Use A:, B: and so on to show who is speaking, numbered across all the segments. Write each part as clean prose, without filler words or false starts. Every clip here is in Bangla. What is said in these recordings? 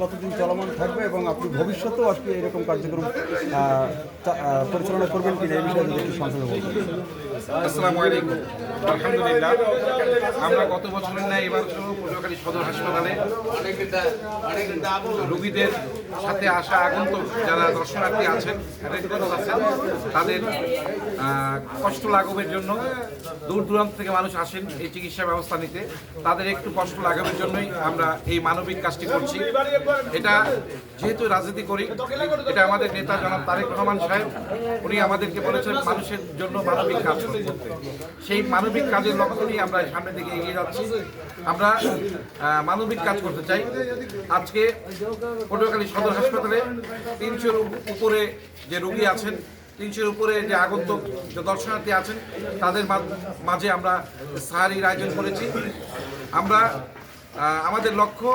A: কতদিন চলমান থাকবে এবং আপনি ভবিষ্যতেও আজকে এরকম কার্যক্রম পরিচালনা করবেন কিনা এই বিষয়ে যদি একটু সংক্ষেপে বলবেন।
B: আসসালামু আলাইকুম। আলহামদুলিল্লাহ, আমরা গত বছরের ন্যায় এবার পটুয়াখালী সদর হাসপাতালে রোগীদের সাথে আসা আগন্তুক যারা দর্শনার্থী আছেন, রেজিডেন্ট আছেন, তাদের কষ্ট লাঘবের জন্য দূর দূরান্ত থেকে মানুষ আসেন এই চিকিৎসা ব্যবস্থা নিতে, তাদের একটু কষ্ট লাঘবের জন্যই আমরা এই মানবিক কাজটি করছি। এটা যেহেতু রাজনীতি করি, এটা আমাদের নেতা জনাব তারেক রহমান সাহেব, উনি আমাদেরকে বলেছেন মানুষের জন্য মানবিক কাজ করতে। সেই মানবিক কাজের লক্ষ্য নিয়ে আমরা সামনের দিকে এগিয়ে যাচ্ছি। আমরা মানবিক কাজ করতে চাই। আজকে পটুয়াখালী সদর হাসপাতালে 300-র উপরে যে রোগী আছেন, 300-র উপরে যে আগন্তুক যে দর্শনার্থী আছেন, তাদের মাঝে আমরা সাহারির আয়োজন করেছি। আমরা আমাদের লক্ষ্য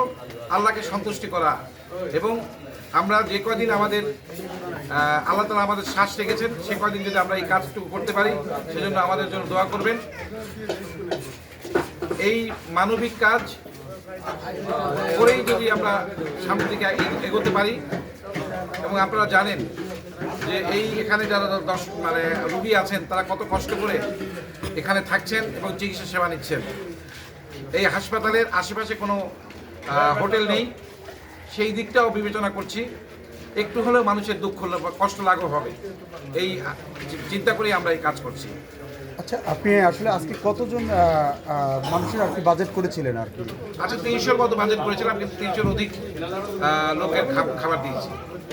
B: আল্লাহকে সন্তুষ্টি করা, এবং আমরা যে কদিন আমাদের আল্লাহ তাআলা আমাদের শ্বাস রেখেছেন, সে কদিন যদি আমরা এই কাজটুকু করতে পারি, সেজন্য আমাদের জন্য দোয়া করবেন। এই মানবিক কাজ করেই যদি আমরা সামনের দিকে এগোতে পারি, এবং আপনারা জানেন যে এখানে যারা রোগী আছেন, তারা কত কষ্ট করে এখানে থাকছেন এবং চিকিৎসা সেবা নিচ্ছেন। এই হাসপাতালের আশেপাশে কোনো হোটেল নেই, সেই দিকটাও বিবেচনা করছি। একটু হলেও মানুষের দুঃখ কষ্ট লাঘব হবে, এই চিন্তা করেই আমরা এই কাজ করছি।
A: আচ্ছা, আপনি আসলে আজকে কতজন মানুষের আর কি বাজেট করেছিলেন আর কি?
B: আচ্ছা, 300-র মতো বাজেট করেছিলাম, কিন্তু 300-র অধিক লোকের খাবার দিয়েছি।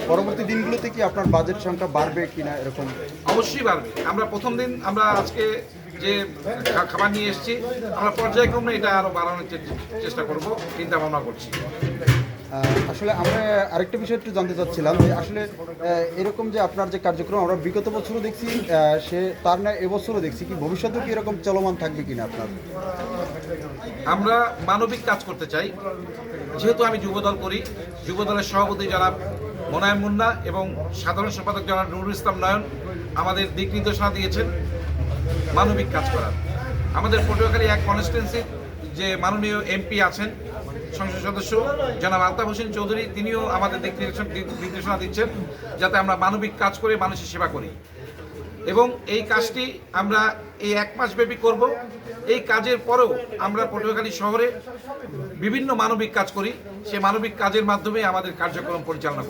A: পরবর্তী দিনগুলোতে কি আপনার বাজেট সংখ্যা বাড়বে কিনা এরকম?
B: অবশ্যই বাড়বে। আমরা প্রথম দিন আমরা আজকে যে খাবার নিয়ে এসেছি, আমরা পর্যায়ক্রমে এটা আরো বাড়ানোর চেষ্টা করব, চিন্তা ভাবনা করছি।
A: আসলে আমরা আরেকটা বিষয় একটু জানতে চাচ্ছিলাম যে আসলে এরকম যে আপনার যে কার্যক্রম আমরা বিগত বছরও দেখছি, তার না এবছরও দেখছি, কি ভবিষ্যতেও কি এরকম চলমান থাকবে কিনা আপনার?
B: আমরা মানবিক কাজ করতে চাই। যেহেতু আমি যুবদল করি, যুবদলের সভাপতি জনাব মোনায়েম মুন্না এবং সাধারণ সম্পাদক জনাব নুরুল ইসলাম নয়ন আমাদের দিক নির্দেশনা দিয়েছেন মানবিক কাজ করার। আমাদের পটুয়াখালী এক কনস্টিটুয়েন্সির যে মাননীয় এমপি আছেন, সংসদ সদস্য জনাব আলতাফ হোসেন চৌধুরী, তিনিও আমাদের দিক নির্দেশনা দিচ্ছেন যাতে আমরা মানবিক কাজ করে মানুষের সেবা করি, এবং এই কাজটি আমরা এই 1 মাস ব্যাপী করব। এই কাজের পরেও আমরা পটুয়াখালী শহরে বিভিন্ন মানবিক কাজ করি, সেই মানবিক কাজের মাধ্যমে আমাদের কার্যক্রম পরিচালনা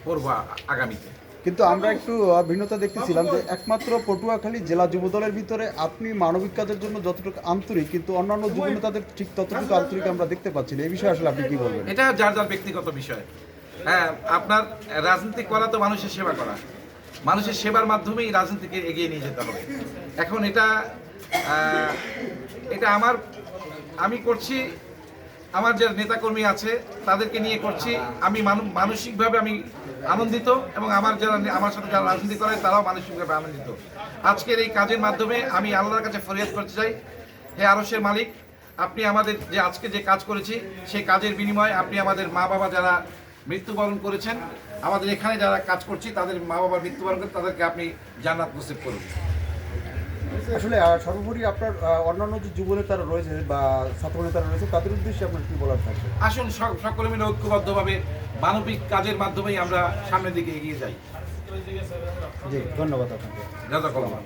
B: করব আগামীতে।
A: কিন্তু আমরা একটু ভিন্নতা দেখতেছিলাম যে একমাত্র পটুয়াখালী জেলা যুবদলের ভিতরে আপনি মানবিক কাজের জন্য যতটুকু আন্তরিক, কিন্তু অন্যান্য যুব নেতাদের ঠিক ততটুকু আন্তরিক আমরা দেখতে পাচ্ছি না। এই বিষয়ে আসলে আপনি কি বলবেন?
B: এটা যার যার ব্যক্তিগত বিষয়। হ্যাঁ, আপনার রাজনীতি করা তো মানুষের সেবা করা, মানুষের সেবার মাধ্যমেই রাজনীতিকে এগিয়ে নিয়ে যেতে হবে। এখন এটা আমি করছি, আমার যে নেতাকর্মী আছে তাদেরকে নিয়ে করছি। আমি মানসিকভাবে আমি আনন্দিত, এবং আমার সাথে যারা রাজনীতি করে তারাও মানসিকভাবে আনন্দিত। আজকের এই কাজের মাধ্যমে আমি আল্লাহর কাছে ফরিয়াদ করতে চাই, হে আরশের মালিক, আপনি আমাদের যে আজকে যে কাজ করেছি, সেই কাজের বিনিময়ে আপনি আমাদের মা বাবা যারা মৃত্যুবরণ করেছেন, আমাদের এখানে যারা কাজ করছি তাদের মা বাবার মৃত্যুবরণ করে তাদেরকে আপনি জান্নাত নসিব করুন।
A: আসলে সর্বোপরি আপনার অন্যান্য যে যুব নেতারা রয়েছে বা ছাত্র নেতারা রয়েছে, তাদের উদ্দেশ্যে আপনার কি বলার থাকবে?
B: আসুন সকলে মিলে ঐক্যবদ্ধভাবে মানবিক কাজের মাধ্যমেই আমরা সামনের দিকে এগিয়ে যাই।
A: জি, ধন্যবাদ আপনাকে।
B: জাযাকাল্লাহ।